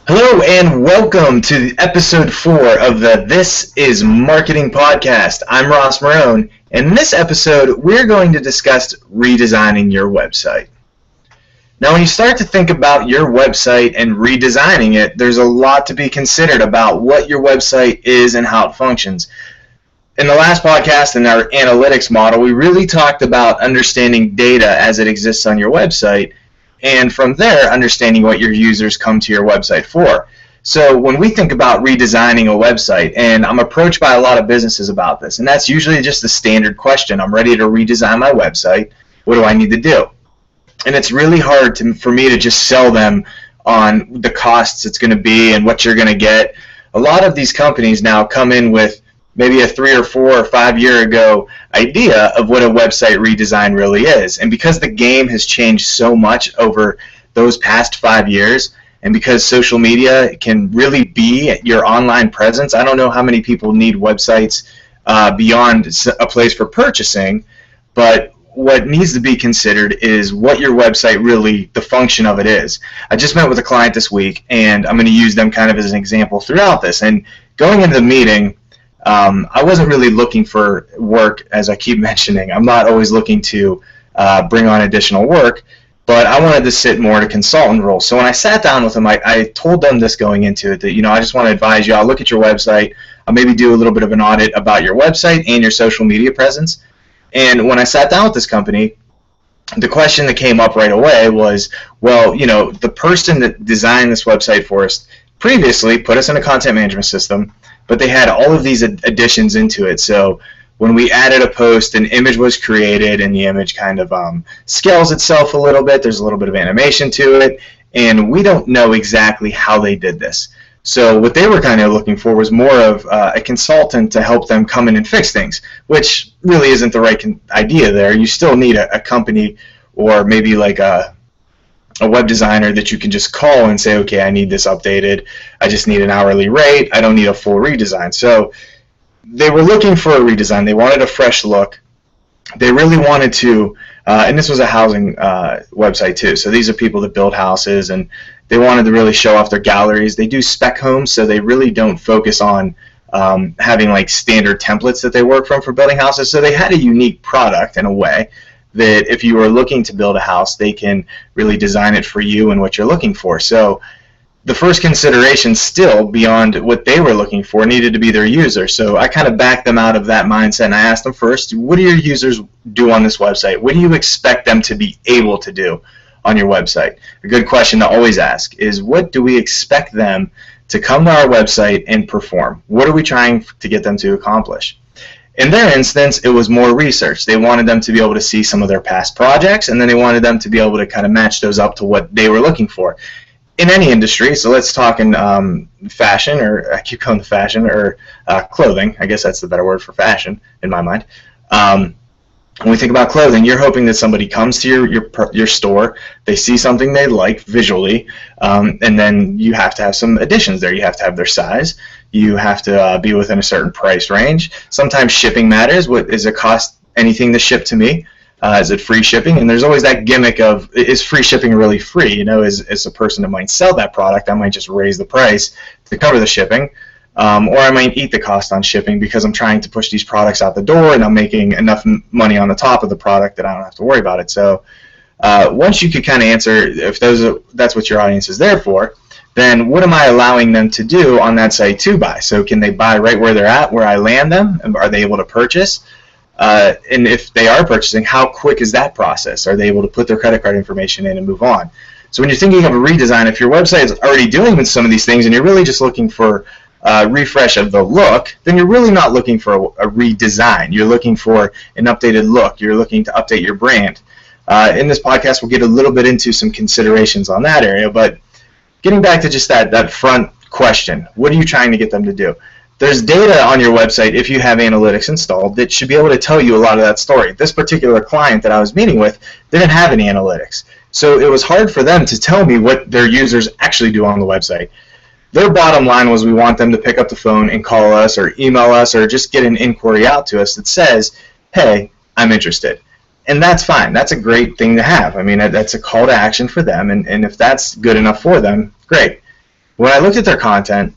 Hello and welcome to episode 4 of the This is Marketing podcast. I'm Ross Marone, and in this episode we're going to discuss redesigning your website. Now when you start to think about your website and redesigning it, there's a lot to be considered about what your website is and how it functions. In the last podcast, in our analytics model, we really talked about understanding data as it exists on your website, and from there, understanding what your users come to your website for. So when we think about redesigning a website, and I'm approached by a lot of businesses about this, and that's usually just the standard question. I'm ready to redesign my website. What do I need to do? And it's really hard for me to just sell them on the costs it's going to be and what you're going to get. A lot of these companies now come in with maybe a 3 or 4 or 5 year ago idea of what a website redesign really is. And because the game has changed so much over those past 5 years, and because social media can really be your online presence, I don't know how many people need websites beyond a place for purchasing, but what needs to be considered is what your website really, the function of it is. I just met with a client this week, and I'm going to use them kind of as an example throughout this. And going into the meeting, I wasn't really looking for work, as I keep mentioning. I'm not always looking to bring on additional work, but I wanted to sit more in a consultant role. So when I sat down with them, I told them this going into it, that I just want to advise you, I'll look at your website, I'll maybe do a little bit of an audit about your website and your social media presence. And when I sat down with this company, the question that came up right away was, well, the person that designed this website for us previously put us in a content management system, but they had all of these additions into it. So when we added a post, an image was created, and the image kind of scales itself a little bit. There's a little bit of animation to it, and we don't know exactly how they did this. So what they were kind of looking for was more of a consultant to help them come in and fix things, which really isn't the right idea there. You still need a company, or maybe like a web designer that you can just call and say, okay, I need this updated. I just need an hourly rate. I don't need a full redesign. So they were looking for a redesign. They wanted a fresh look. They really wanted to, and this was a housing website too. So these are people that build houses, and they wanted to really show off their galleries. They do spec homes, so they really don't focus on having like standard templates that they work from for building houses. So they had a unique product in a way that if you are looking to build a house, they can really design it for you and what you're looking for. So the first consideration, still beyond what they were looking for, needed to be their user. So I kind of backed them out of that mindset, and I asked them first, what do your users do on this website? What do you expect them to be able to do on your website? A good question to always ask is, what do we expect them to come to our website and perform? What are we trying to get them to accomplish? In their instance, it was more research. They wanted them to be able to see some of their past projects, and then they wanted them to be able to kind of match those up to what they were looking for. In any industry, so let's talk in fashion, or I keep calling it fashion, or clothing. I guess that's the better word for fashion in my mind. When we think about clothing, you're hoping that somebody comes to your store, they see something they like visually, and then you have to have some additions there. You have to have their size. You have to be within a certain price range. Sometimes shipping matters. What is it cost anything to ship to me? Is it free shipping? And there's always that gimmick of, is free shipping really free? As a person that might sell that product, I might just raise the price to cover the shipping. Or I might eat the cost on shipping because I'm trying to push these products out the door and I'm making enough money on the top of the product that I don't have to worry about it. So once you could kind of answer if that's what your audience is there for, then what am I allowing them to do on that site to buy? So can they buy right where they're at, where I land them? Are they able to purchase? And if they are purchasing, how quick is that process? Are they able to put their credit card information in and move on? So when you're thinking of a redesign, if your website is already doing with some of these things and you're really just looking for refresh of the look, then you're really not looking for a redesign. You're looking for an updated look. You're looking to update your brand. In this podcast, we'll get a little bit into some considerations on that area, but getting back to just that front question, what are you trying to get them to do? There's data on your website, if you have analytics installed, that should be able to tell you a lot of that story. This particular client that I was meeting with didn't have any analytics, so it was hard for them to tell me what their users actually do on the website. Their bottom line was, we want them to pick up the phone and call us or email us or just get an inquiry out to us that says, hey, I'm interested. And that's fine. That's a great thing to have. I mean, that's a call to action for them, and if that's good enough for them, great. When I looked at their content,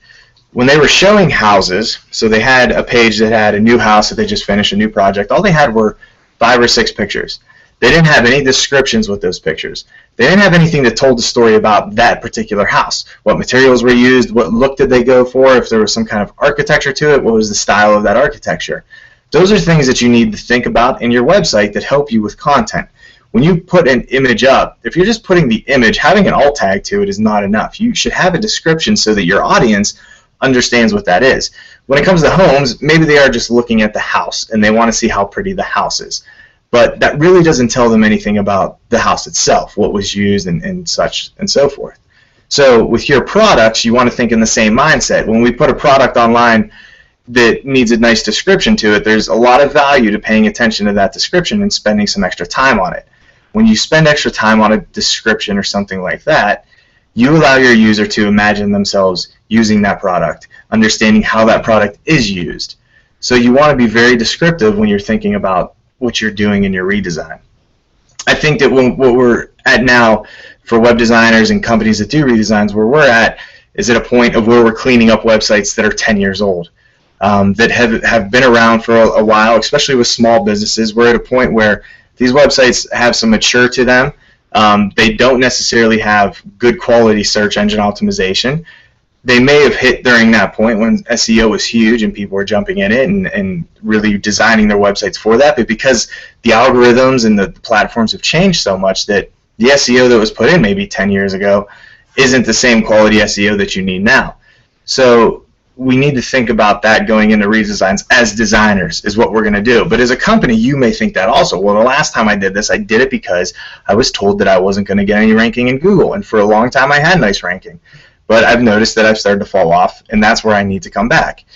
when they were showing houses, so they had a page that had a new house that they just finished, a new project, all they had were 5 or 6 pictures. They didn't have any descriptions with those pictures. They didn't have anything that told the story about that particular house. What materials were used, what look did they go for, if there was some kind of architecture to it, what was the style of that architecture. Those are things that you need to think about in your website that help you with content. When you put an image up, if you're just putting the image, having an alt tag to it is not enough. You should have a description so that your audience understands what that is. When it comes to homes, maybe they are just looking at the house and they want to see how pretty the house is. But that really doesn't tell them anything about the house itself, what was used and such and so forth. So with your products, you want to think in the same mindset. When we put a product online that needs a nice description to it, there's a lot of value to paying attention to that description and spending some extra time on it. When you spend extra time on a description or something like that, you allow your user to imagine themselves using that product, understanding how that product is used. So you want to be very descriptive when you're thinking about what you're doing in your redesign. I think that what we're at now for web designers and companies that do redesigns, where we're at is at a point of where we're cleaning up websites that are 10 years old, that have been around for a while, especially with small businesses. We're at a point where these websites have some mature to them. They don't necessarily have good quality search engine optimization. They may have hit during that point when SEO was huge and people were jumping in it and really designing their websites for that, but because the algorithms and the platforms have changed so much that the SEO that was put in maybe 10 years ago isn't the same quality SEO that you need now. So we need to think about that going into redesigns as designers is what we're going to do. But as a company, you may think that also. Well, the last time I did this, I did it because I was told that I wasn't going to get any ranking in Google, and for a long time I had nice ranking. But I've noticed that I've started to fall off, and that's where I need to come back.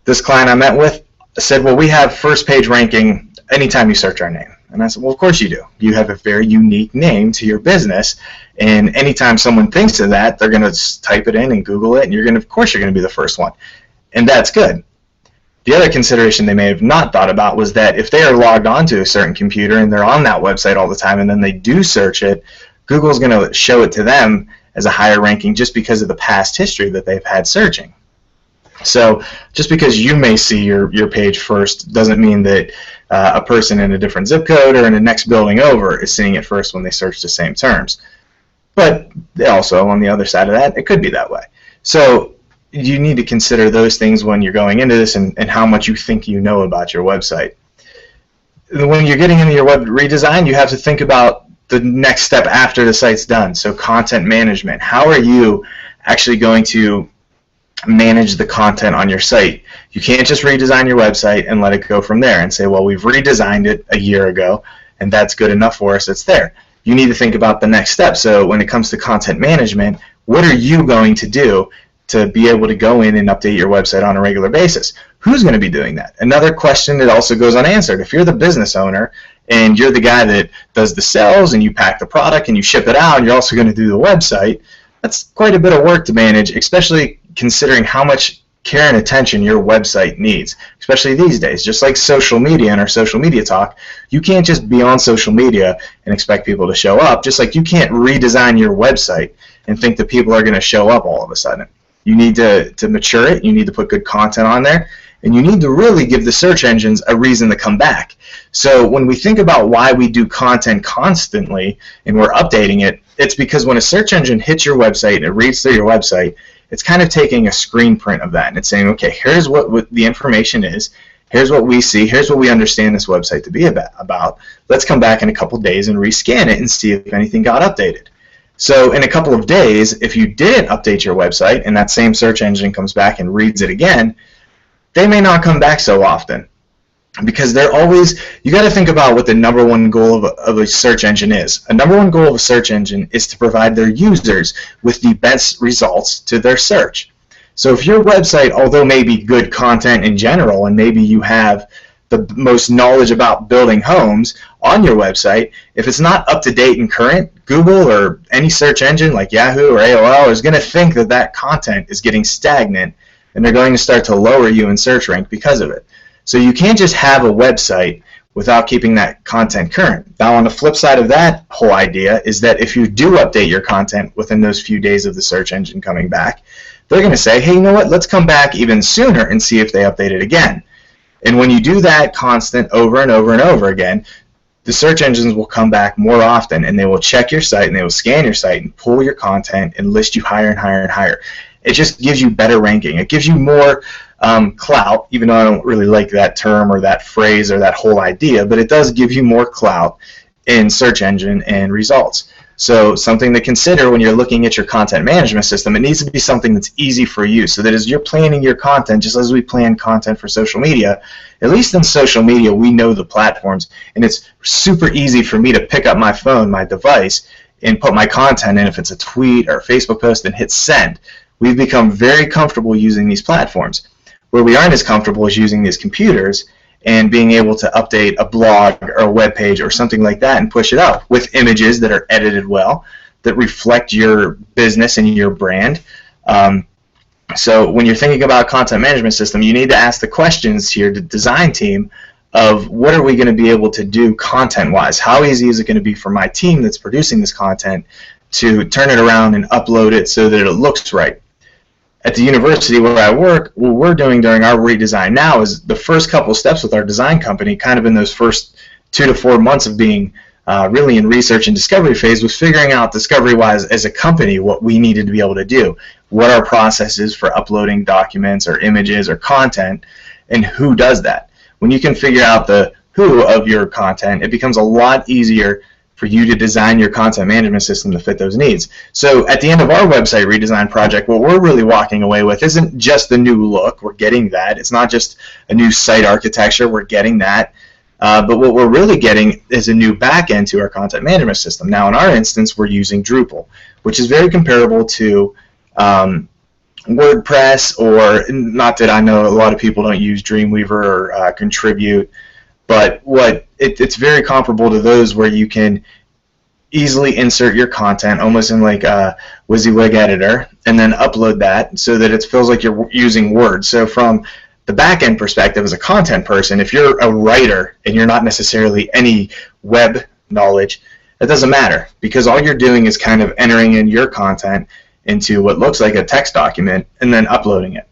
This client I met with said, well, we have first page ranking anytime you search our name. And I said, well, of course you do. You have a very unique name to your business, and anytime someone thinks of that, they're going to type it in and Google it, and of course you're going to be the first one. And that's good. The other consideration they may have not thought about was that if they are logged onto a certain computer and they're on that website all the time and then they do search it, Google's going to show it to them as a higher ranking just because of the past history that they've had searching. So just because you may see your page first doesn't mean that a person in a different zip code or in the next building over is seeing it first when they search the same terms. But also, on the other side of that, it could be that way. So you need to consider those things when you're going into this and how much you think you know about your website. When you're getting into your web redesign, you have to think about the next step after the site's done. So content management. How are you actually going to manage the content on your site? You can't just redesign your website and let it go from there and say, well, we've redesigned it a year ago and that's good enough for us, it's there. You need to think about the next step. So when it comes to content management, what are you going to do to be able to go in and update your website on a regular basis? Who's going to be doing that? Another question that also goes unanswered. If you're the business owner and you're the guy that does the sales and you pack the product and you ship it out and you're also going to do the website, that's quite a bit of work to manage, especially considering how much care and attention your website needs, especially these days. Just like social media and our social media talk, you can't just be on social media and expect people to show up, just like you can't redesign your website and think that people are going to show up all of a sudden. You need to mature it, you need to put good content on there, and you need to really give the search engines a reason to come back. So when we think about why we do content constantly and we're updating it, it's because when a search engine hits your website and it reads through your website, it's kind of taking a screen print of that and it's saying, okay, here's what the information is, here's what we see, here's what we understand this website to be about. Let's come back in a couple days and rescan it and see if anything got updated. So in a couple of days, if you didn't update your website and that same search engine comes back and reads it again, they may not come back so often, because they're always, you got to think about what the number one goal of a search engine is. A number one goal of a search engine is to provide their users with the best results to their search. So if your website, although maybe good content in general, and maybe you have the most knowledge about building homes on your website, if it's not up to date and current, Google or any search engine like Yahoo or AOL is going to think that that content is getting stagnant, and they're going to start to lower you in search rank because of it. So you can't just have a website without keeping that content current. Now, on the flip side of that whole idea is that if you do update your content within those few days of the search engine coming back, they're going to say, hey, you know what, let's come back even sooner and see if they update it again. And when you do that constant over and over and over again, the search engines will come back more often, and they will check your site, and they will scan your site and pull your content and list you higher and higher and higher. It just gives you better ranking. It gives you more clout, even though I don't really like that term or that phrase or that whole idea, but it does give you more clout in search engine and results. So something to consider when you're looking at your content management system, it needs to be something that's easy for you, so that as you're planning your content, just as we plan content for social media, at least in social media, we know the platforms, and it's super easy for me to pick up my phone, my device, and put my content in, if it's a tweet or a Facebook post, and hit send. We've become very comfortable using these platforms. Where we aren't as comfortable is using these computers and being able to update a blog or a web page or something like that and push it up with images that are edited well, that reflect your business and your brand. So when you're thinking about a content management system, you need to ask the questions here to the design team of what are we going to be able to do content-wise? How easy is it going to be for my team that's producing this content to turn it around and upload it so that it looks right? At the university where I work, what we're doing during our redesign now is the first couple steps with our design company, kind of in those first 2 to 4 months of being really in research and discovery phase, was figuring out discovery-wise as a company what we needed to be able to do, what our process is for uploading documents or images or content, and who does that. When you can figure out the who of your content, it becomes a lot easier for you to design your content management system to fit those needs. So at the end of our website redesign project, what we're really walking away with isn't just the new look. We're getting that. It's not just a new site architecture. We're getting that. But what we're really getting is a new back end to our content management system. Now, in our instance, we're using Drupal, which is very comparable to WordPress, or not that I know a lot of people don't use Dreamweaver or Contribute, but it's very comparable to those where you can easily insert your content almost in like a WYSIWYG editor and then upload that so that it feels like you're using Word. So from the back-end perspective as a content person, if you're a writer and you're not necessarily any web knowledge, that doesn't matter, because all you're doing is kind of entering in your content into what looks like a text document and then uploading it.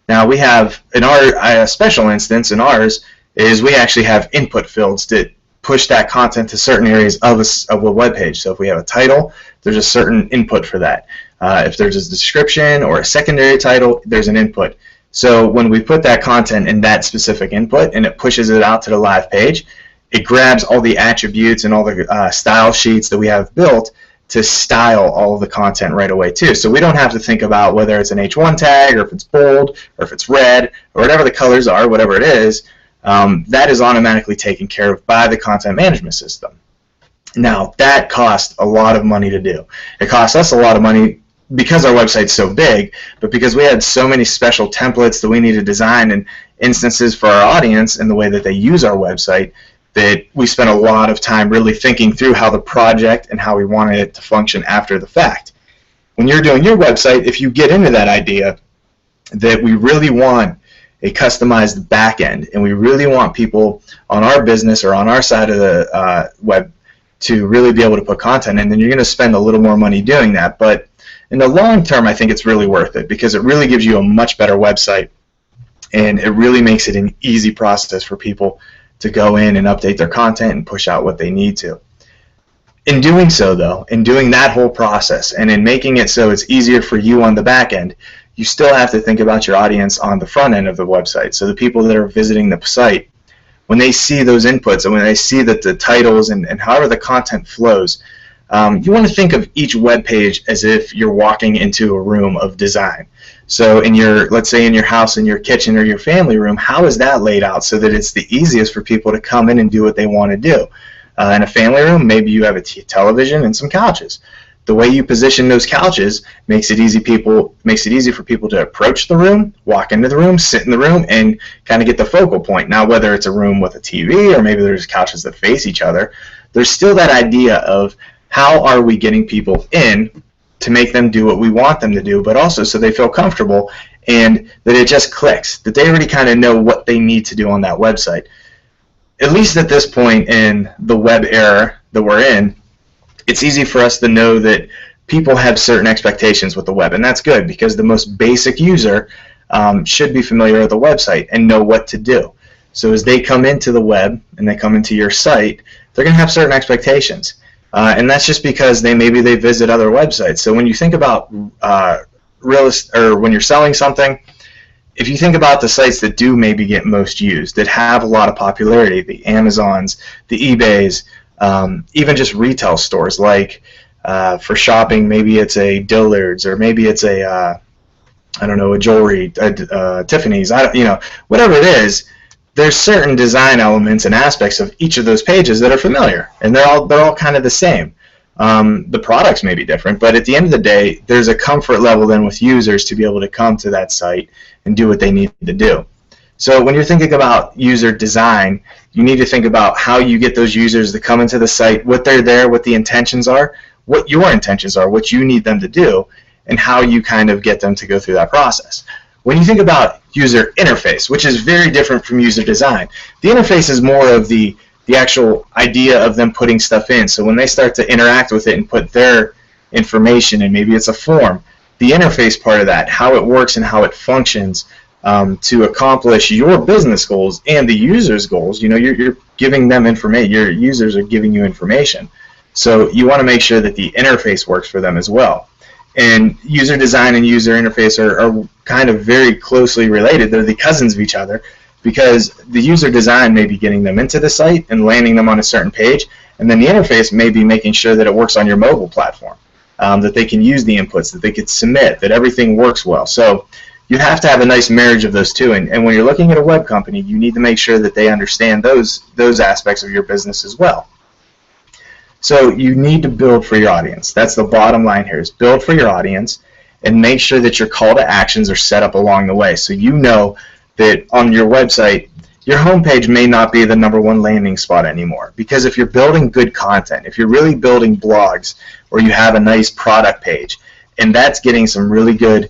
Now we have, in our special instance in ours, is we actually have input fields that push that content to certain areas of a web page. So if we have a title, there's a certain input for that. If there's a description or a secondary title, there's an input. So when we put that content in that specific input and it pushes it out to the live page, it grabs all the attributes and all the style sheets that we have built to style all of the content right away too. So we don't have to think about whether it's an H1 tag or if it's bold or if it's red or whatever the colors are, whatever it is. That is automatically taken care of by the content management system. Now, that costs a lot of money to do. It costs us a lot of money because our website's so big, but because we had so many special templates that we need to design and instances for our audience and the way that they use our website, that we spent a lot of time really thinking through how the project and how we wanted it to function after the fact. When you're doing your website, if you get into that idea that we really want a customized back end, and we really want people on our business or on our side of the web to really be able to put content in, then you're going to spend a little more money doing that. But in the long term, I think it's really worth it, because it really gives you a much better website, and it really makes it an easy process for people to go in and update their content and push out what they need to. In doing so, though, in doing that whole process and in making it so it's easier for you on the back end, you still have to think about your audience on the front end of the website. So the people that are visiting the site, when they see those inputs and when they see that the titles and however the content flows, you want to think of each web page as if you're walking into a room of design. So in your, let's say in your house, in your kitchen or your family room, how is that laid out so that it's the easiest for people to come in and do what they want to do? In a family room, maybe you have a television and some couches. The way you position those couches makes it easy for people to approach the room, walk into the room, sit in the room, and kind of get the focal point. Now, whether it's a room with a TV or maybe there's couches that face each other, there's still that idea of how are we getting people in to make them do what we want them to do, but also so they feel comfortable and that it just clicks, that they already kind of know what they need to do on that website. at least at this point in the web era that we're in, it's easy for us to know that people have certain expectations with the web, and that's good because the most basic user should be familiar with the website and know what to do. So as they come into the web and they come into your site, they're going to have certain expectations, and that's just because maybe they visit other websites. So when you think about when you're selling something, if you think about the sites that do maybe get most used, that have a lot of popularity, the Amazons, the eBays, even just retail stores like for shopping, maybe it's a Dillard's or maybe it's a I don't know, a jewelry, Tiffany's, whatever it is. There's certain design elements and aspects of each of those pages that are familiar, and they're all kind of the same. The products may be different, but at the end of the day, there's a comfort level then with users to be able to come to that site and do what they need to do. So when you're thinking about user design, you need to think about how you get those users to come into the site, what they're there, what the intentions are, what your intentions are, what you need them to do, and how you kind of get them to go through that process. When you think about user interface, which is very different from user design, the interface is more of the actual idea of them putting stuff in. So when they start to interact with it and put their information in, maybe it's a form, the interface part of that, how it works and how it functions to accomplish your business goals and the user's goals. You're giving them information. Your users are giving you information. So you want to make sure that the interface works for them as well. And user design and user interface are kind of very closely related. They're the cousins of each other, because the user design may be getting them into the site and landing them on a certain page, and then the interface may be making sure that it works on your mobile platform, that they can use the inputs, that they could submit, that everything works well. So you have to have a nice marriage of those two, and when you're looking at a web company, you need to make sure that they understand those aspects of your business as well. So you need to build for your audience. That's the bottom line here, is build for your audience and make sure that your call to actions are set up along the way. So you know that on your website, your homepage may not be the #1 landing spot anymore. Because if you're building good content, if you're really building blogs, or you have a nice product page, and that's getting some really good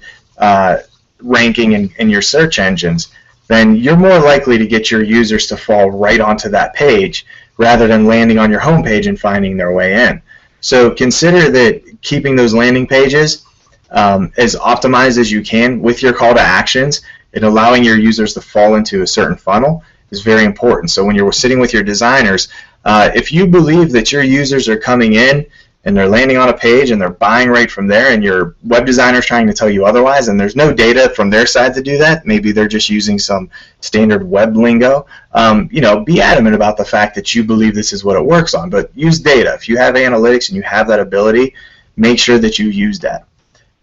ranking in your search engines, then you're more likely to get your users to fall right onto that page rather than landing on your homepage and finding their way in. So consider that keeping those landing pages as optimized as you can with your call to actions and allowing your users to fall into a certain funnel is very important. So when you're sitting with your designers, if you believe that your users are coming in and they're landing on a page and they're buying right from there, and your web designer is trying to tell you otherwise, and there's no data from their side to do that, maybe they're just using some standard web lingo, be adamant about the fact that you believe this is what it works on, but use data. If you have analytics and you have that ability, make sure that you use that.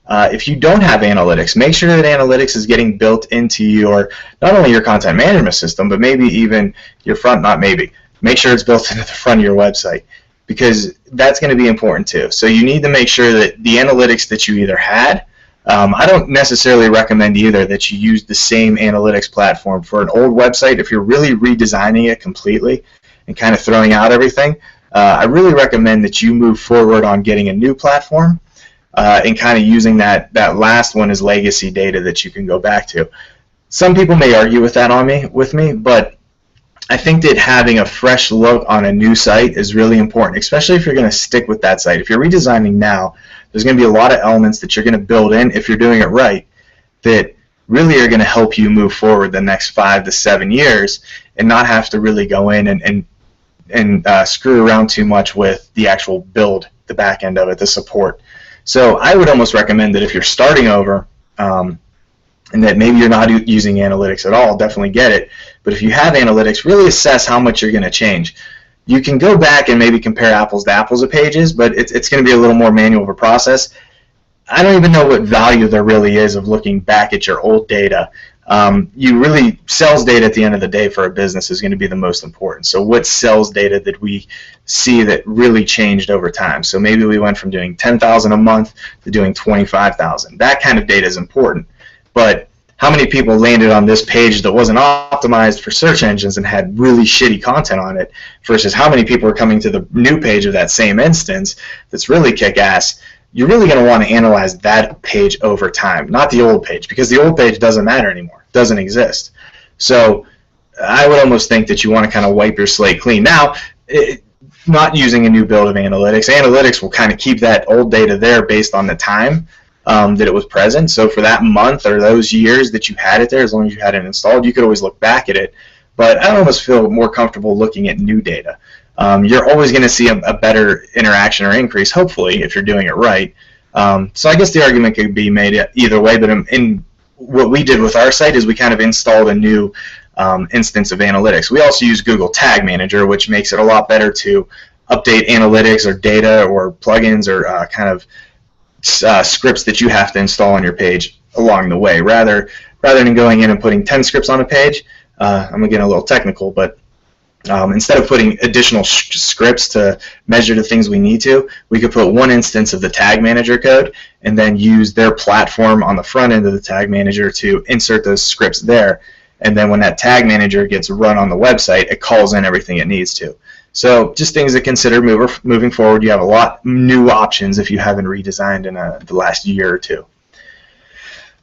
If you don't have analytics, make sure that analytics is getting built into not only your content management system, but maybe even your front, make sure it's built into the front of your website, because that's going to be important too. So you need to make sure that the analytics that you either had, I don't necessarily recommend either that you use the same analytics platform for an old website. If you're really redesigning it completely and kind of throwing out everything, I really recommend that you move forward on getting a new platform and kind of using that last one as legacy data that you can go back to. Some people may argue with that with me, but I think that having a fresh look on a new site is really important, especially if you're going to stick with that site. If you're redesigning now, there's going to be a lot of elements that you're going to build in, if you're doing it right, that really are going to help you move forward the next 5 to 7 years and not have to really go in and screw around too much with the actual build, the back end of it, the support. So I would almost recommend that if you're starting over, and that maybe you're not using analytics at all, definitely get it. But if you have analytics, really assess how much you're going to change. You can go back and maybe compare apples to apples of pages, but it's going to be a little more manual of a process. I don't even know what value there really is of looking back at your old data. Sales data at the end of the day for a business is going to be the most important. So what sales data did we see that really changed over time? So maybe we went from doing 10,000 a month to doing 25,000. That kind of data is important. But how many people landed on this page that wasn't optimized for search engines and had really shitty content on it versus how many people are coming to the new page of that same instance that's really kick-ass? You're really going to want to analyze that page over time, not the old page, because the old page doesn't matter anymore, doesn't exist. So I would almost think that you want to kind of wipe your slate clean. Now, not using a new build of analytics. Analytics will kind of keep that old data there based on the time that it was present. So for that month or those years that you had it there, as long as you had it installed, you could always look back at it. But I almost feel more comfortable looking at new data. You're always going to see a better interaction or increase, hopefully, if you're doing it right. So I guess the argument could be made either way, but in what we did with our site is we kind of installed a new instance of analytics. We also use Google Tag Manager, which makes it a lot better to update analytics or data or plugins or kind of scripts that you have to install on your page along the way. Rather than going in and putting 10 scripts on a page, I'm getting a little technical, but instead of putting additional scripts to measure the things we need to, we could put one instance of the Tag Manager code and then use their platform on the front end of the Tag Manager to insert those scripts there. And then when that Tag Manager gets run on the website, it calls in everything it needs to. So just things to consider moving forward. You have a lot new options if you haven't redesigned in the last year or two.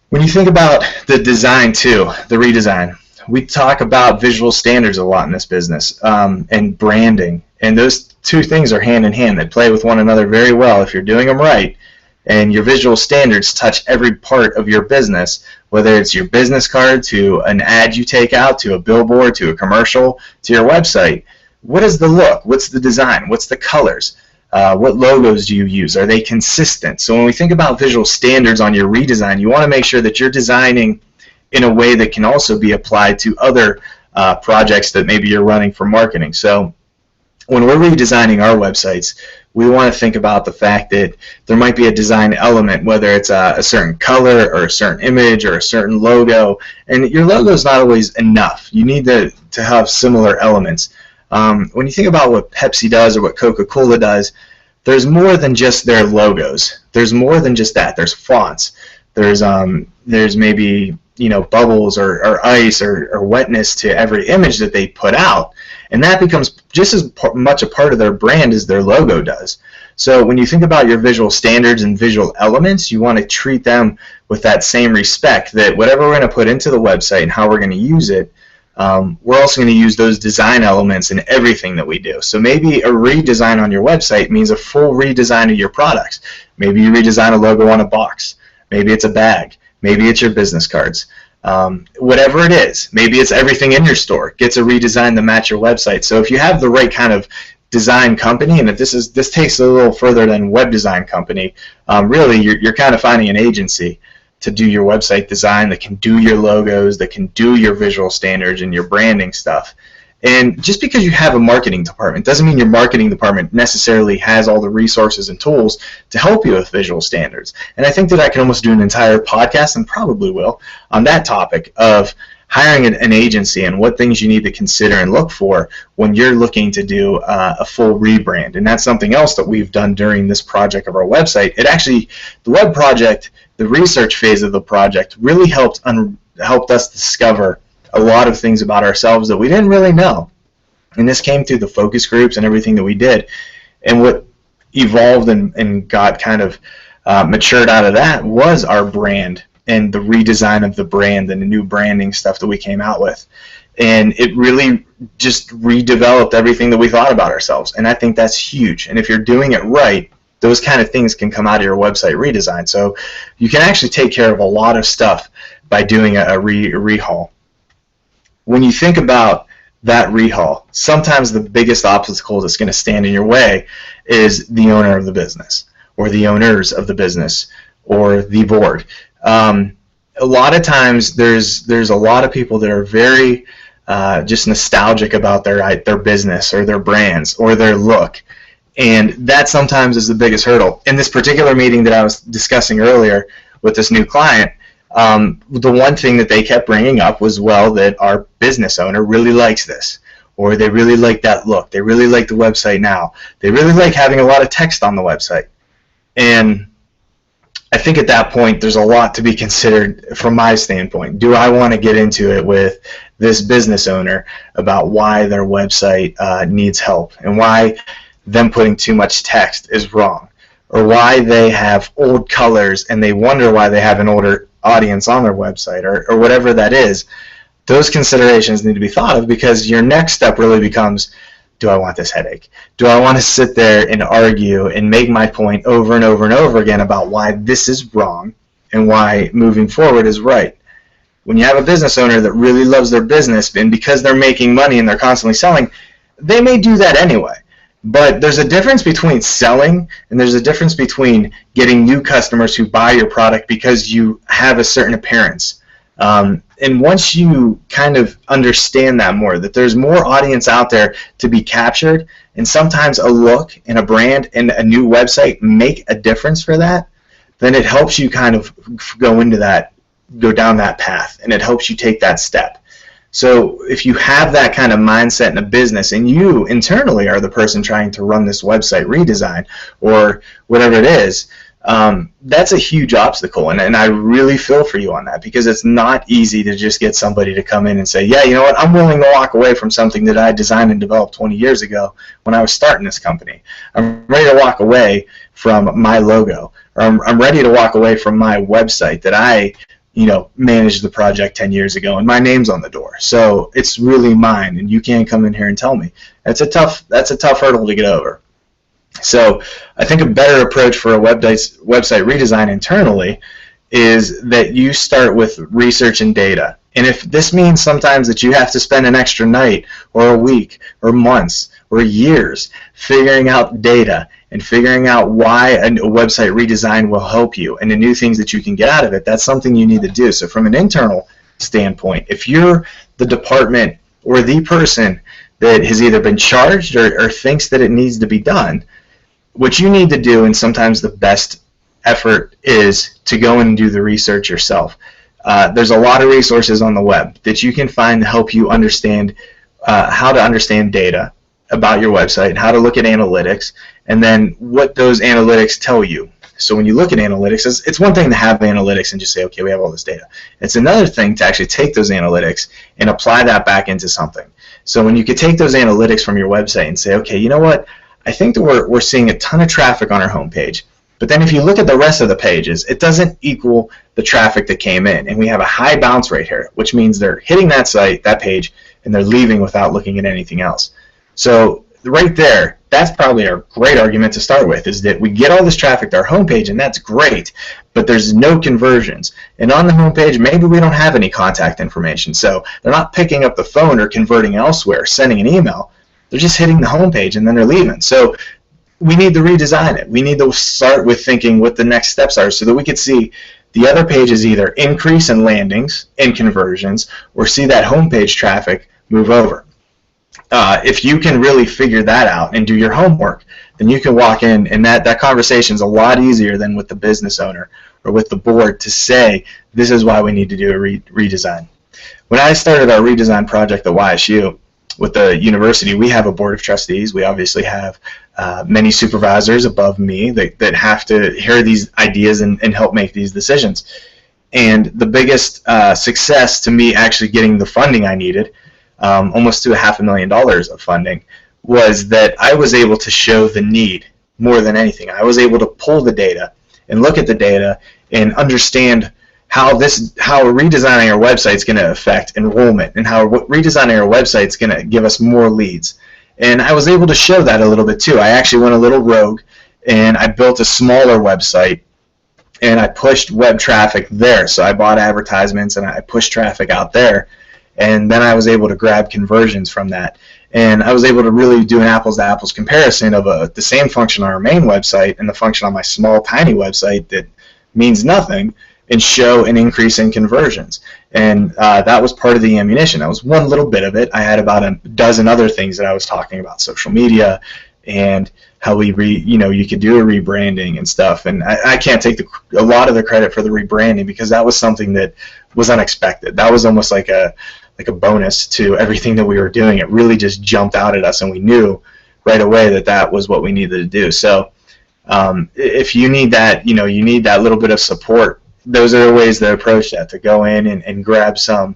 When you think about the design too, the redesign, we talk about visual standards a lot in this business and branding. And those two things are hand in hand. They play with one another very well if you're doing them right. And your visual standards touch every part of your business, whether it's your business card, to an ad you take out, to a billboard, to a commercial, to your website. What is the look? What's the design? What's the colors? What logos do you use? Are they consistent? So when we think about visual standards on your redesign, you want to make sure that you're designing in a way that can also be applied to other projects that maybe you're running for marketing. So when we're redesigning our websites, we want to think about the fact that there might be a design element, whether it's a certain color or a certain image or a certain logo. And your logo is not always enough. You need to have similar elements. When you think about what Pepsi does or what Coca-Cola does, there's more than just their logos. There's more than just that. There's fonts. There's maybe bubbles or ice or wetness to every image that they put out, and that becomes just as much a part of their brand as their logo does. So when you think about your visual standards and visual elements, you want to treat them with that same respect, that whatever we're going to put into the website and how we're going to use it, we're also going to use those design elements in everything that we do. So maybe a redesign on your website means a full redesign of your products. Maybe you redesign a logo on a box. Maybe it's a bag. Maybe it's your business cards. Whatever it is, maybe it's everything in your store gets a redesign to match your website. So if you have the right kind of design company, and if this takes a little further than web design company, really you're kind of finding an agency to do your website design, that can do your logos, that can do your visual standards and your branding stuff. And just because you have a marketing department doesn't mean your marketing department necessarily has all the resources and tools to help you with visual standards. And I think that I can almost do an entire podcast, and probably will, on that topic of hiring an agency and what things you need to consider and look for when you're looking to do a full rebrand. And that's something else that we've done during this project of our website. It actually, the web project, the research phase of the project, really helped us discover a lot of things about ourselves that we didn't really know. And this came through the focus groups and everything that we did. And what evolved and got kind of matured out of that was our brand and the redesign of the brand and the new branding stuff that we came out with. And it really just redeveloped everything that we thought about ourselves. And I think that's huge. And if you're doing it right, those kind of things can come out of your website redesign. So you can actually take care of a lot of stuff by doing a rehaul. When you think about that rehaul, sometimes the biggest obstacle that's going to stand in your way is the owner of the business, or the owners of the business, or the board. A lot of times there's a lot of people that are very just nostalgic about their business or their brands or their look. And that sometimes is the biggest hurdle. In this particular meeting that I was discussing earlier with this new client, the one thing that they kept bringing up was, well, that our business owner really likes this, or they really like that look. They really like the website now. They really like having a lot of text on the website. And I think at that point there's a lot to be considered from my standpoint. Do I want to get into it with this business owner about why their website needs help, and why them putting too much text is wrong, or why they have old colors and they wonder why they have an older audience on their website, or whatever that is? those considerations need to be thought of, because your next step really becomes, do I want this headache? Do I want to sit there and argue and make my point over and over and over again about why this is wrong and why moving forward is right? When you have a business owner that really loves their business, and because they're making money and they're constantly selling, they may do that anyway. But there's a difference between selling, and there's a difference between getting new customers who buy your product because you have a certain appearance. And once you kind of understand that more, that there's more audience out there to be captured, and sometimes a look and a brand and a new website make a difference for that, then it helps you kind of go down that path, and it helps you take that step. So if you have that kind of mindset in a business, and you internally are the person trying to run this website redesign or whatever it is, that's a huge obstacle, and I really feel for you on that, because it's not easy to just get somebody to come in and say, yeah, you know what, I'm willing to walk away from something that I designed and developed 20 years ago when I was starting this company. I'm ready to walk away from my logo, or I'm ready to walk away from my website that I managed the project 10 years ago, and my name's on the door. So it's really mine, and you can't come in here and tell me. That's a tough hurdle to get over. So I think a better approach for a website redesign internally is that you start with research and data. And if this means sometimes that you have to spend an extra night or a week or months or years figuring out data and figuring out why a website redesign will help you and the new things that you can get out of it, that's something you need to do. So from an internal standpoint, if you're the department or the person that has either been charged or thinks that it needs to be done, what you need to do, and sometimes the best effort, is to go and do the research yourself. There's a lot of resources on the web that you can find to help you understand how to understand data about your website, how to look at analytics, and then what those analytics tell you. So when you look at analytics, it's one thing to have analytics and just say, okay, we have all this data. It's another thing to actually take those analytics and apply that back into something. So when you could take those analytics from your website and say, okay, you know what, I think that we're seeing a ton of traffic on our homepage, but then if you look at the rest of the pages, it doesn't equal the traffic that came in, and we have a high bounce rate here, which means they're hitting that site, that page, and they're leaving without looking at anything else. So right there, that's probably a great argument to start with, is that we get all this traffic to our homepage, and that's great, but there's no conversions. And on the homepage, maybe we don't have any contact information, so they're not picking up the phone or converting elsewhere, sending an email. They're just hitting the homepage and then they're leaving. So we need to redesign it. We need to start with thinking what the next steps are so that we could see the other pages either increase in landings and conversions or see that homepage traffic move over. If you can really figure that out and do your homework, then you can walk in, and that conversation is a lot easier than with the business owner or with the board to say, this is why we need to do a redesign. When I started our redesign project at YSU, with the university, we have a board of trustees. We obviously have many supervisors above me that have to hear these ideas and help make these decisions. And the biggest success to me actually getting the funding I needed, almost to $500,000 of funding, was that I was able to show the need more than anything. I was able to pull the data and look at the data and understand how redesigning our website is going to affect enrollment, and how redesigning our website is going to give us more leads. And I was able to show that a little bit too. I actually went a little rogue, and I built a smaller website, and I pushed web traffic there. So I bought advertisements, and I pushed traffic out there, and then I was able to grab conversions from that. And I was able to really do an apples-to-apples comparison of the same function on our main website and the function on my small, tiny website that means nothing, and show an increase in conversions. And that was part of the ammunition. That was one little bit of it. I had about a dozen other things that I was talking about, social media and how you could do a rebranding and stuff. And I can't take a lot of the credit for the rebranding, because that was something that was unexpected. That was almost like a bonus to everything that we were doing. It really just jumped out at us, and we knew right away that was what we needed to do. So if you need that, you need that little bit of support, those are the ways to approach that, to go in and grab some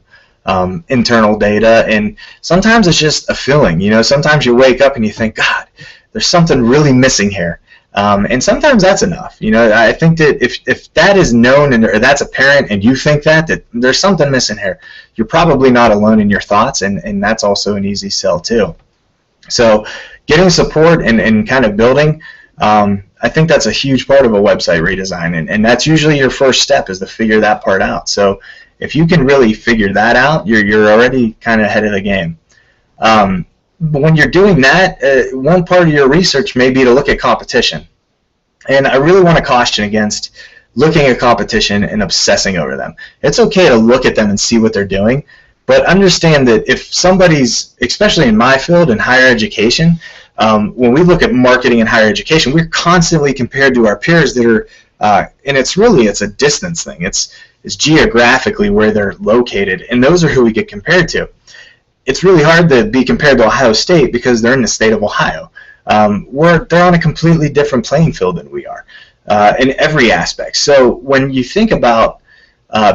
internal data. And sometimes it's just a feeling. Sometimes you wake up and you think, God, there's something really missing here. And sometimes that's enough. I think that if that is known or that's apparent and you think that there's something missing here, you're probably not alone in your thoughts, and that's also an easy sell too. So getting support and kind of building, I think that's a huge part of a website redesign, and that's usually your first step, is to figure that part out. So if you can really figure that out, you're already kind of ahead of the game. But when you're doing that, one part of your research may be to look at competition. And I really want to caution against looking at competition and obsessing over them. It's okay to look at them and see what they're doing, but understand that if somebody's, especially in my field, in higher education, when we look at marketing in higher education, we're constantly compared to our peers that are, and it's a distance thing. It's geographically where they're located, and those are who we get compared to. It's really hard to be compared to Ohio State because they're in the state of Ohio. They're on a completely different playing field than we are in every aspect. So when you think about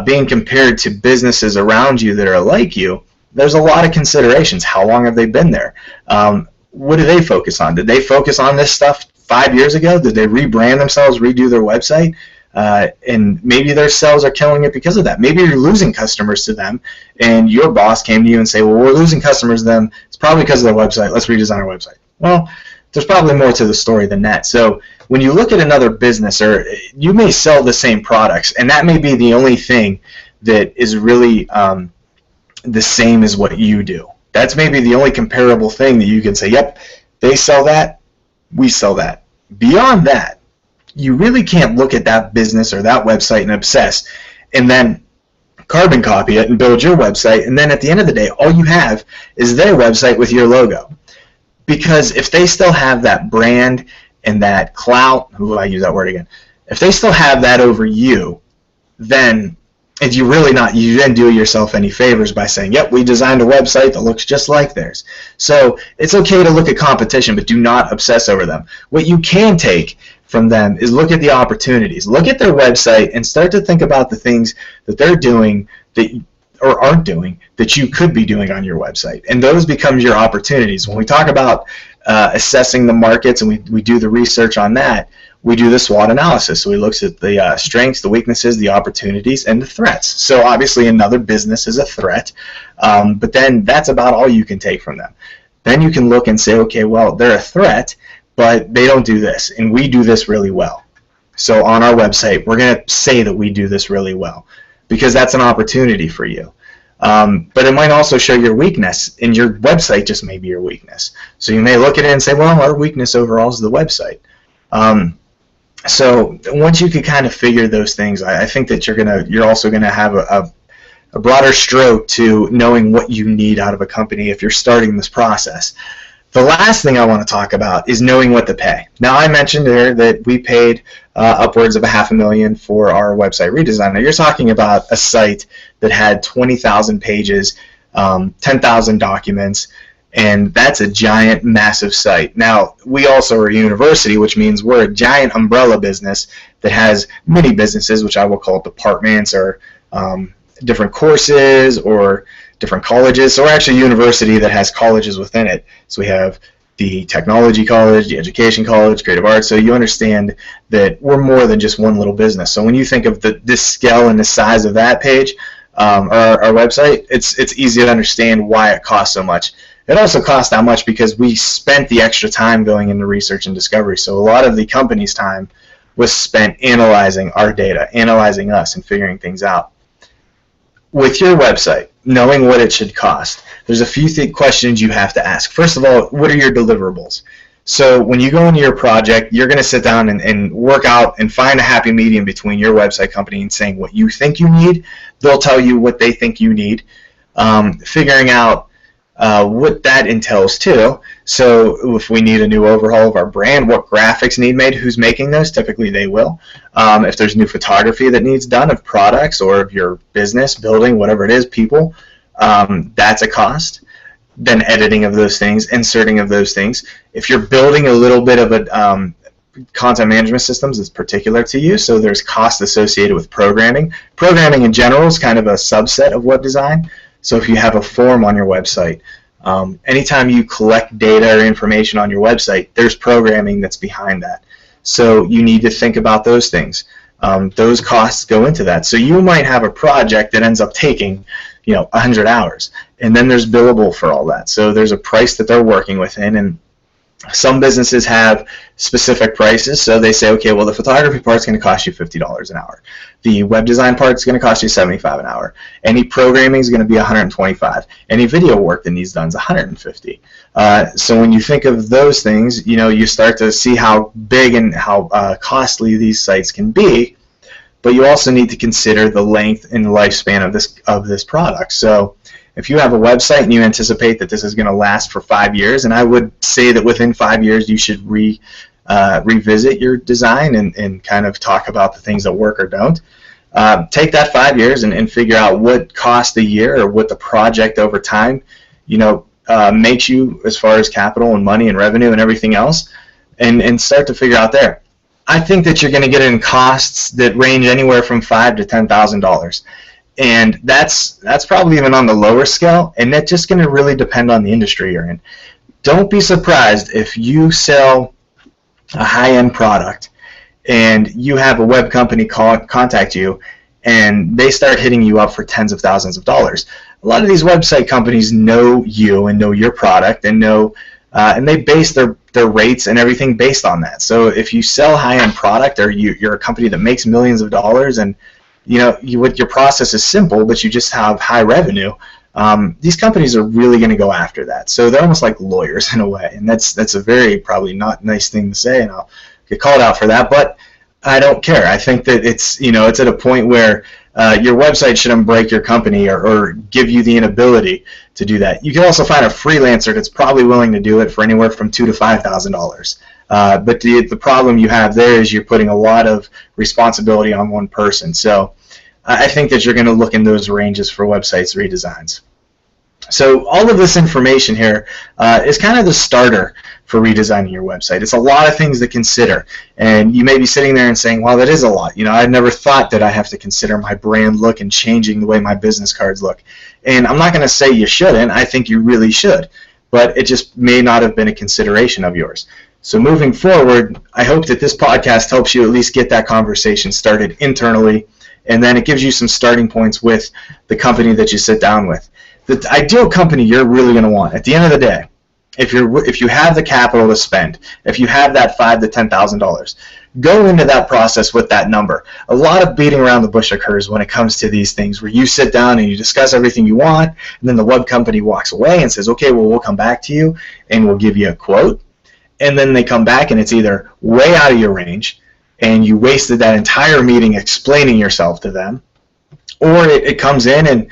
being compared to businesses around you that are like you, there's a lot of considerations. How long have they been there? What do they focus on? Did they focus on this stuff 5 years ago? Did they rebrand themselves, redo their website? And maybe their sales are killing it because of that. Maybe you're losing customers to them, and your boss came to you and say, well, we're losing customers to them. It's probably because of their website. Let's redesign our website. Well, there's probably more to the story than that. So when you look at another business, or you may sell the same products, and that may be the only thing that is really the same as what you do. That's maybe the only comparable thing that you can say, yep, they sell that, we sell that. Beyond that, you really can't look at that business or that website and obsess and then carbon copy it and build your website, and then at the end of the day, all you have is their website with your logo. Because if they still have that brand and that clout, I use that word again, if they still have that over you, then you then do yourself any favors by saying, yep, we designed a website that looks just like theirs. So it's okay to look at competition, but do not obsess over them. What you can take from them is look at the opportunities. Look at their website and start to think about the things that they're doing or aren't doing that you could be doing on your website. And those become your opportunities. When we talk about assessing the markets and we do the research on that, we do the SWOT analysis. So we look at the strengths, the weaknesses, the opportunities, and the threats. So obviously another business is a threat, but then that's about all you can take from them. Then you can look and say, okay, well, they're a threat, but they don't do this, and we do this really well. So on our website, we're going to say that we do this really well, because that's an opportunity for you. But it might also show your weakness, and your website just may be your weakness. So you may look at it and say, well, our weakness overall is the website. So once you can kind of figure those things, I think that you're also gonna have a broader stroke to knowing what you need out of a company if you're starting this process. The last thing I want to talk about is knowing what to pay. Now, I mentioned there that we paid upwards of $500,000 for our website redesign. Now, you're talking about a site that had 20,000 pages, 10,000 documents, and that's a giant, massive site. Now, we also are a university, which means we're a giant umbrella business that has many businesses, which I will call departments or different courses or different colleges. So we're actually a university that has colleges within it. So we have the technology college, the education college, creative arts. So you understand that we're more than just one little business. So when you think of this scale and the size of that page, our website, it's easy to understand why it costs so much. It also costs that much because we spent the extra time going into research and discovery. So a lot of the company's time was spent analyzing our data, analyzing us, and figuring things out. With your website, knowing what it should cost, there's a few questions you have to ask. First of all, what are your deliverables? So when you go into your project, you're going to sit down and work out and find a happy medium between your website company and saying what you think you need. They'll tell you what they think you need. Figuring out what that entails too. So if we need a new overhaul of our brand, what graphics need made, who's making those? Typically they will. If there's new photography that needs done of products or of your business, building, whatever it is, people, that's a cost. Then editing of those things, inserting of those things. If you're building a little bit of a content management systems is particular to you, so there's cost associated with programming. Programming in general is kind of a subset of web design. So if you have a form on your website, anytime you collect data or information on your website, there's programming that's behind that. So you need to think about those things. Those costs go into that. So you might have a project that ends up taking 100 hours, and then there's billable for all that. So there's a price that they're working within, and some businesses have specific prices. So they say, okay, well, the photography part's going to cost you $50 an hour. The web design part's going to cost you $75 an hour. Any programming is going to be $125. Any video work that needs done is $150. So when you think of those things, you start to see how big and how costly these sites can be. But you also need to consider the length and lifespan of this product. So if you have a website and you anticipate that this is going to last for 5 years, and I would say that within 5 years you should revisit your design and kind of talk about the things that work or don't. Take that 5 years and figure out what cost a year or what the project over time makes you as far as capital and money and revenue and everything else, and start to figure out there. I think that you're going to get in costs that range anywhere from $5,000 to $10,000. And that's probably even on the lower scale, and that's just going to really depend on the industry you're in. Don't be surprised if you sell a high-end product and you have a web company contact you and they start hitting you up for tens of thousands of dollars. A lot of these website companies know you and know your product and know and they base their rates and everything based on that. So if you sell high-end product, or you're a company that makes millions of dollars, and your process is simple, but you just have high revenue, these companies are really going to go after that. So they're almost like lawyers in a way, and that's a very probably not nice thing to say, and I'll get called out for that, but I don't care. I think that it's at a point where your website shouldn't break your company or give you the inability to do that. You can also find a freelancer that's probably willing to do it for anywhere from $2,000 to $5,000. But the problem you have there is you're putting a lot of responsibility on one person. So I think that you're going to look in those ranges for websites redesigns. So all of this information here is kind of the starter for redesigning your website. It's a lot of things to consider, and you may be sitting there and saying, well, that is a lot. I never thought that I have to consider my brand look and changing the way my business cards look. And I'm not going to say you shouldn't. I think you really should, but it just may not have been a consideration of yours. So moving forward, I hope that this podcast helps you at least get that conversation started internally, and then it gives you some starting points with the company that you sit down with. The ideal company you're really going to want at the end of the day, if you have the capital to spend, if you have that $5,000 to $10,000, go into that process with that number. A lot of beating around the bush occurs when it comes to these things, where you sit down and you discuss everything you want, and then the web company walks away and says, okay, well, we'll come back to you and we'll give you a quote. And then they come back and it's either way out of your range and you wasted that entire meeting explaining yourself to them, or it comes in and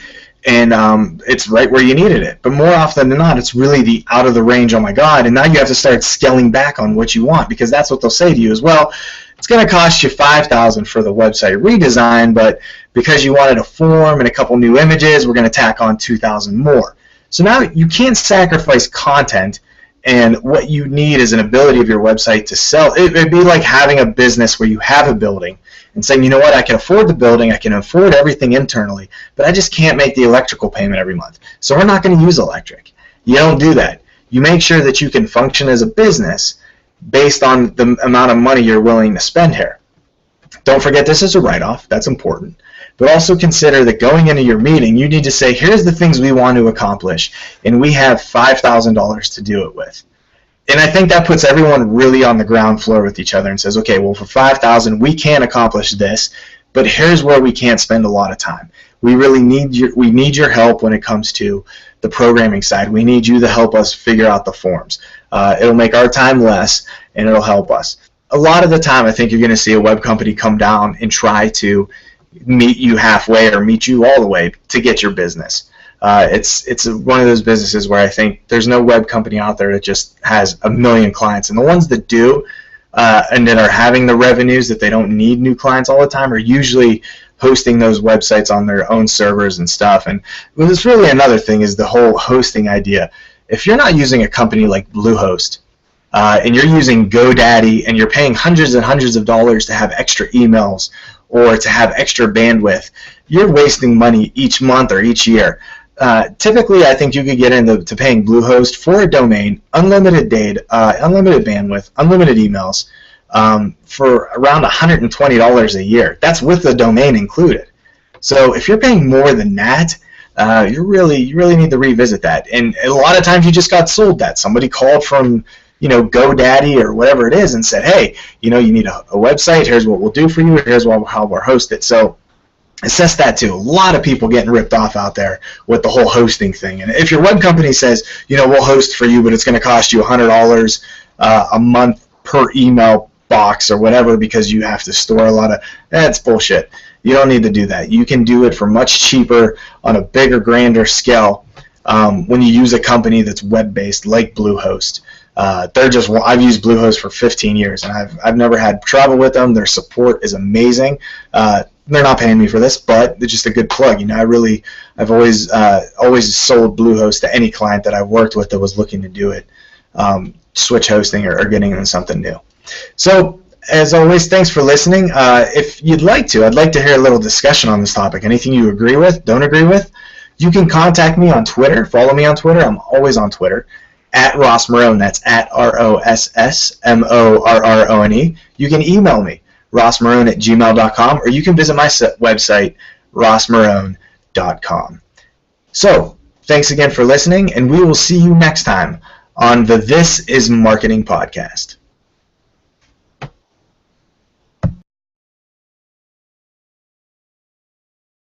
it's right where you needed it. But more often than not, it's really the out of the range, oh my God, and now you have to start scaling back on what you want, because that's what they'll say to you as well. It's going to cost you $5,000 for the website redesign, but because you wanted a form and a couple new images, we're going to tack on $2,000 more. So now you can't sacrifice content, and what you need is an ability of your website to sell. It'd be like having a business where you have a building and saying, you know what, I can afford the building, I can afford everything internally, but I just can't make the electrical payment every month. So we're not going to use electric. You don't do that. You make sure that you can function as a business based on the amount of money you're willing to spend here. Don't forget, this is a write-off. That's important. But also consider that going into your meeting, you need to say, here's the things we want to accomplish, and we have $5,000 to do it with. And I think that puts everyone really on the ground floor with each other and says, okay, well, for $5,000 we can accomplish this, but here's where we can't spend a lot of time. We really need your help when it comes to the programming side. We need you to help us figure out the forms. It'll make our time less, and it'll help us. A lot of the time, I think you're going to see a web company come down and try to meet you halfway or meet you all the way to get your business. It's one of those businesses where I think there's no web company out there that just has a million clients, and the ones that do and that are having the revenues that they don't need new clients all the time are usually hosting those websites on their own servers and stuff. And what's really another thing is the whole hosting idea. If you're not using a company like Bluehost and you're using GoDaddy and you're paying hundreds and hundreds of dollars to have extra emails or to have extra bandwidth, you're wasting money each month or each year. Typically, I think you could get into paying Bluehost for a domain, unlimited data, unlimited bandwidth, unlimited emails, for around $120 a year. That's with the domain included. So if you're paying more than that, you really need to revisit that. And a lot of times you just got sold that. Somebody called from GoDaddy or whatever it is and said, hey, you need a website. Here's what we'll do for you. Here's how we'll host it. So assess that too. A lot of people getting ripped off out there with the whole hosting thing. And if your web company says, we'll host for you, but it's going to cost you $100 a month per email box or whatever because you have to store a lot of, that's bullshit. You don't need to do that. You can do it for much cheaper on a bigger, grander scale when you use a company that's web-based like Bluehost. I've used Bluehost for 15 years, and I've never had trouble with them. Their support is amazing. They're not paying me for this, but they're just a good plug. I've always sold Bluehost to any client that I've worked with that was looking to do it, switch hosting or getting into something new. So, as always, thanks for listening. If you'd like to, I'd like to hear a little discussion on this topic. Anything you agree with, don't agree with, you can contact me on Twitter. Follow me on Twitter. I'm always on Twitter. At Ross Morrone. That's at RossMorrone. You can email me, rossmorrone@gmail.com, or you can visit my website, rossmorrone.com. So, thanks again for listening, and we will see you next time on the This Is Marketing podcast.